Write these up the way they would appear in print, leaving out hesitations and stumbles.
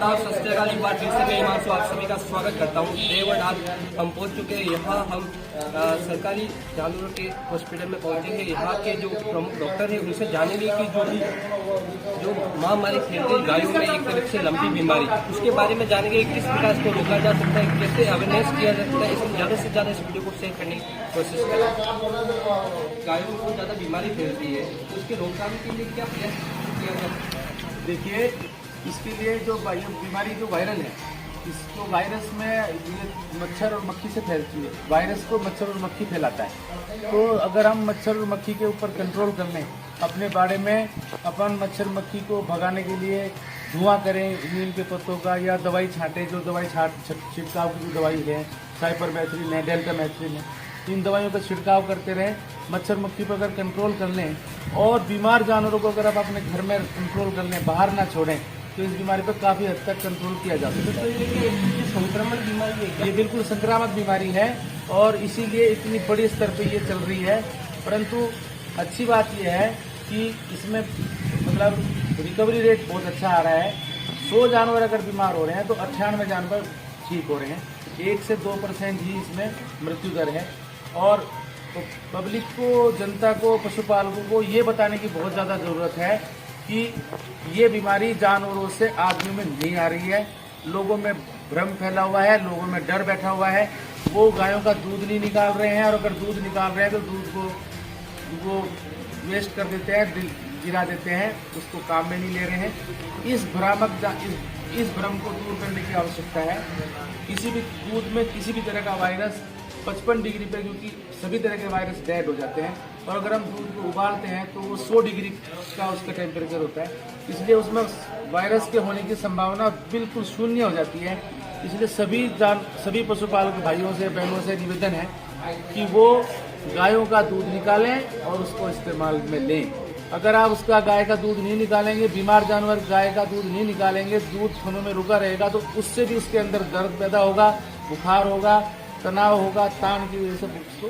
आदाब, सत श्री अकाल। एक बार फिर से मैं हिमांशु आप सभी का स्वागत करता हूँ। देवट आज हम पहुँच चुके हैं। यहाँ हम सरकारी जानवरों के हॉस्पिटल में पहुँचे हैं। यहाँ के जो प्रमुख डॉक्टर हैं उनसे जानेंगे कि जो महामारी फैलती है गायों में, एक तरह से लंपी बीमारी, उसके बारे में जानेंगे किस प्रकार इसको रोका जा सकता है, कैसे अवेयरनेस किया जा सकता है। इसमें ज़्यादा से ज़्यादा इस वीडियो को शेयर करने की कोशिश करें। गायों को ज़्यादा बीमारी फैलती है, उसके रोकथाम के लिए क्या प्रयास किया जा सकता है? देखिए, इसके लिए जो बीमारी जो वायरल है, इसको वायरस में ये मच्छर और मक्खी से फैलती है। वायरस को मच्छर और मक्खी फैलाता है। तो अगर हम मच्छर और मक्खी के ऊपर कंट्रोल कर लें, अपने बाड़े में अपन मच्छर मक्खी को भगाने के लिए धुआं करें नीम के पत्तों का, या दवाई छांटें। जो दवाई छिड़काव की जो दवाई है, साइपरमेथ्रिन है, डेल्टामेथ्रिन है, इन दवाइयों का छिड़काव करते रहें। मच्छर मक्खी पर अगर कंट्रोल कर लें और बीमार जानवरों को अगर आप अपने घर में कंट्रोल कर लें, बाहर ना छोड़ें, तो इस बीमारी पर काफ़ी हद तक कंट्रोल किया जा सकता है। तो ये संक्रमण बीमारी है, ये बिल्कुल संक्रामक बीमारी है और इसीलिए इतनी बड़ी स्तर पे ये चल रही है। परंतु अच्छी बात यह है कि इसमें मतलब रिकवरी रेट बहुत अच्छा आ रहा है। 100 जानवर अगर बीमार हो रहे हैं तो 98 जानवर ठीक हो रहे हैं। 1 से 2% ही इसमें मृत्यु दर है। और तो पब्लिक को, जनता को, पशुपालकों को ये बताने की बहुत ज़्यादा ज़रूरत है कि ये बीमारी जानवरों से आदमियों में नहीं आ रही है। लोगों में भ्रम फैला हुआ है, लोगों में डर बैठा हुआ है। वो गायों का दूध नहीं निकाल रहे हैं, और अगर दूध निकाल रहे हैं तो दूध को वो वेस्ट कर देते हैं, गिरा देते हैं, उसको काम में नहीं ले रहे हैं। इस भ्रम को दूर करने की आवश्यकता है। किसी भी दूध में किसी भी तरह का वायरस 55 डिग्री पे, क्योंकि सभी तरह के वायरस डेड हो जाते हैं, और अगर हम दूध को उबालते हैं तो वो 100 डिग्री का उसका टेम्परेचर होता है। इसलिए उसमें वायरस के होने की संभावना बिल्कुल शून्य हो जाती है। इसलिए सभी पशुपालक भाइयों से, बहनों से निवेदन है कि वो गायों का दूध निकालें और उसको इस्तेमाल में लें। अगर आप उसका गाय का दूध नहीं निकालेंगे, बीमार जानवर गाय का दूध नहीं निकालेंगे, दूध थनों में रुका रहेगा, तो उससे भी उसके अंदर दर्द पैदा होगा, बुखार होगा, तनाव होगा, तान की वजह से उसको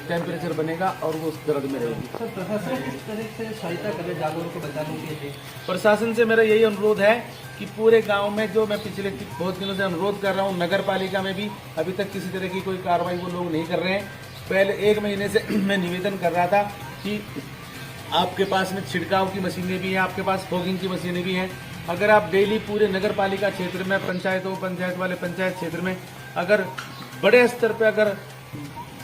टेम्परेचर बनेगा और वो उस दर्द में रहेगी। सर, प्रशासन किस तरह से सहायता करे जानवरों को बचाने के लिए? प्रशासन से मेरा यही अनुरोध है कि पूरे गांव में, जो मैं पिछले बहुत दिनों से अनुरोध कर रहा हूं, नगर पालिका में भी अभी तक किसी तरह की कोई कार्रवाई वो लोग नहीं कर रहे हैं। पहले 1 महीने से मैं निवेदन कर रहा था कि आपके पास में छिड़काव की मशीनें भी हैं, आपके पास फॉगिंग की मशीनें भी हैं। अगर आप डेली पूरे नगर पालिका क्षेत्र में, पंचायत वाले पंचायत क्षेत्र में अगर बड़े स्तर पे अगर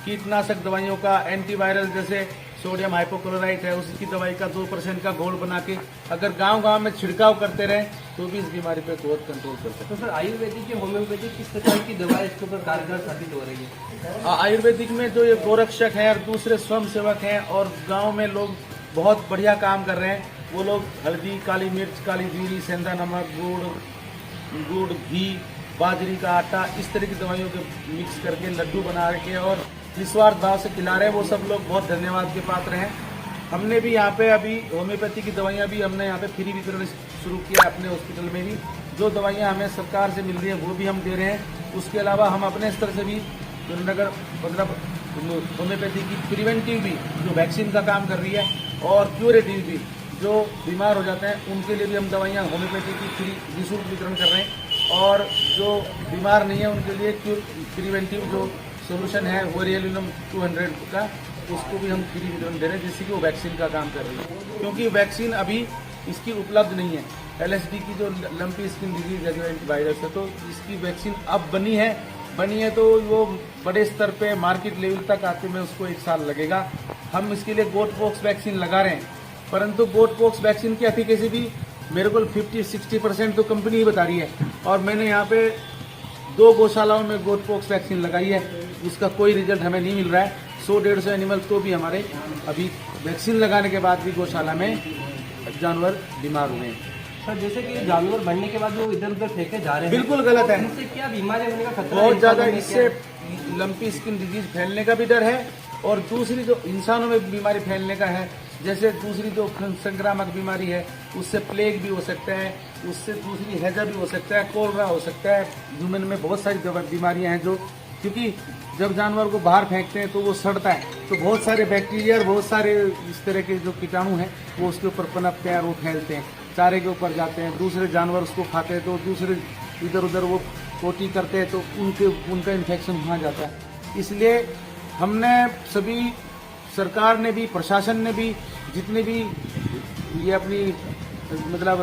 कीटनाशक दवाइयों का, एंटीवायरल जैसे सोडियम हाइपोक्लोराइट है, उसकी दवाई का 2% का घोल बना के अगर गांव-गांव में छिड़काव करते रहे तो भी इस बीमारी पे बहुत कंट्रोल कर सकते हैं। तो सर, आयुर्वेदिक या होम्योपैथिक किस प्रकार की दवाएं इसके ऊपर कारगर साबित हो रही है? आयुर्वेदिक में जो ये गोरक्षक हैं और दूसरे स्वयं सेवक हैं, और गाँव में लोग बहुत बढ़िया काम कर रहे हैं। वो लोग हल्दी, काली मिर्च, काली जीरी, सेंधा नमक, गुड़, घी, बाजरी का आटा, इस तरह की दवाइयों के मिक्स करके लड्डू बना के और निस्वार्थ भाव से खिला रहे हैं। वो सब लोग बहुत धन्यवाद के पात्र हैं। हमने भी यहाँ पे अभी होम्योपैथी की दवाइयाँ भी हमने यहाँ पे फ्री वितरण शुरू किया है। अपने हॉस्पिटल में भी जो दवाइयाँ हमें सरकार से मिल रही है वो भी हम दे रहे हैं। उसके अलावा हम अपने स्तर से भी नगर मतलब होम्योपैथी की प्रिवेंटिव भी, जो वैक्सीन का काम कर रही है, और क्यूरेटिव भी, जो बीमार हो जाते हैं उनके लिए भी हम दवाइयाँ होम्योपैथी की फ्री निःशुल्क वितरण कर रहे हैं। और जो बीमार नहीं है उनके लिए प्रिवेंटिव जो सोल्यूशन है वोरियलिनम 200 का, उसको भी हम फ्री वितरण दे रहे हैं, जिससे कि वो वैक्सीन का काम कर रही है। क्योंकि वैक्सीन अभी इसकी उपलब्ध नहीं है। LSD की जो लंपी स्किन डिजीज है, जो एंटीवायरस है, तो इसकी वैक्सीन अब बनी है तो वो बड़े स्तर पे मार्केट लेवल तक आते में उसको 1 साल लगेगा। हम इसके लिए गोट पॉक्स वैक्सीन लगा रहे हैं, परंतु गोट पॉक्स वैक्सीन की एफिकेसी भी मेरे को 50-60% तो कंपनी ही बता रही है। और मैंने यहाँ पे 2 गौशालाओं में गोट पॉक्स वैक्सीन लगाई है, उसका कोई रिजल्ट हमें नहीं मिल रहा है। 100-150 एनिमल तो भी हमारे अभी वैक्सीन लगाने के बाद भी गौशाला में जानवर बीमार हुए हैं। सर, जैसे कि जानवर बनने के बाद वो इधर उधर फेंके जा रहे हैं, बिल्कुल गलत है। इनसे क्या बीमारी होने का खतरा बहुत है? ज़्यादा इससे लंपी स्किन डिजीज फैलने का भी डर है, और दूसरी जो इंसानों में बीमारी फैलने का है, जैसे दूसरी जो संक्रामक बीमारी है, उससे प्लेग भी हो सकता है, उससे दूसरी हैजा भी हो सकता है, कोलरा हो सकता है। ह्यूमन में बहुत सारी बीमारियां हैं जो, क्योंकि जब जानवर को बाहर फेंकते हैं तो वो सड़ता है, तो बहुत सारे बैक्टीरिया और बहुत सारे इस तरह के जो कीटाणु हैं वो उसके ऊपर पनपते हैं और वो फैलते हैं। चारे के ऊपर जाते हैं, दूसरे जानवर उसको खाते हैं तो दूसरे इधर उधर वो पोटी करते हैं तो उनका इन्फेक्शन वहाँ जाता है। इसलिए हमने सभी, सरकार ने भी, प्रशासन ने भी, जितने भी ये अपनी मतलब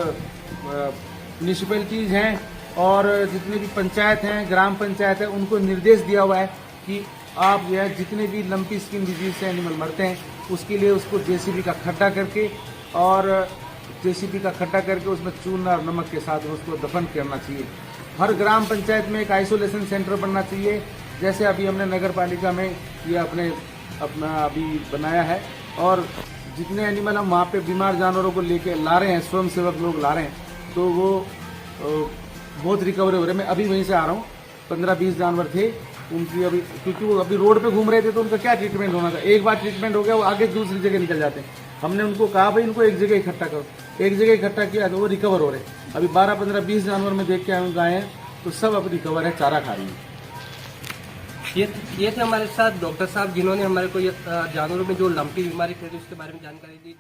म्यूनिसिपैलिटीज़ हैं और जितने भी पंचायत हैं, ग्राम पंचायत है, उनको निर्देश दिया हुआ है कि आप जो है जितने भी लंपी स्किन डिजीज से एनिमल मरते हैं उसके लिए उसको जेसीबी का खड्डा करके उसमें चूना और नमक के साथ उसको दफन करना चाहिए। हर ग्राम पंचायत में एक आइसोलेशन सेंटर बनना चाहिए, जैसे अभी हमने नगर पालिका में ये अपना अभी बनाया है। और जितने एनिमल हम वहाँ पे बीमार जानवरों को लेके ला रहे हैं, स्वयं सेवक लोग ला रहे हैं, तो वो बहुत रिकवर हो रहे हैं। मैं अभी वहीं से आ रहा हूँ, 15-20 जानवर थे उनकी अभी, क्योंकि वो अभी रोड पे घूम रहे थे तो उनका क्या ट्रीटमेंट होना था। एक बार ट्रीटमेंट हो गया वो आगे दूसरी जगह निकल जाते हैं। हमने उनको कहा भाई इनको एक जगह इकट्ठा करो, एक जगह इकट्ठा किया तो वो रिकवर हो रहे हैं। अभी 12-15-20 जानवर में देख के आए गाय हैं तो सब अब रिकवर है, चारा खा रही है। ये थे हमारे साथ डॉक्टर साहब जिन्होंने हमारे को ये जानवरों में जो लंपी बीमारी फैली उसके बारे में जानकारी दी।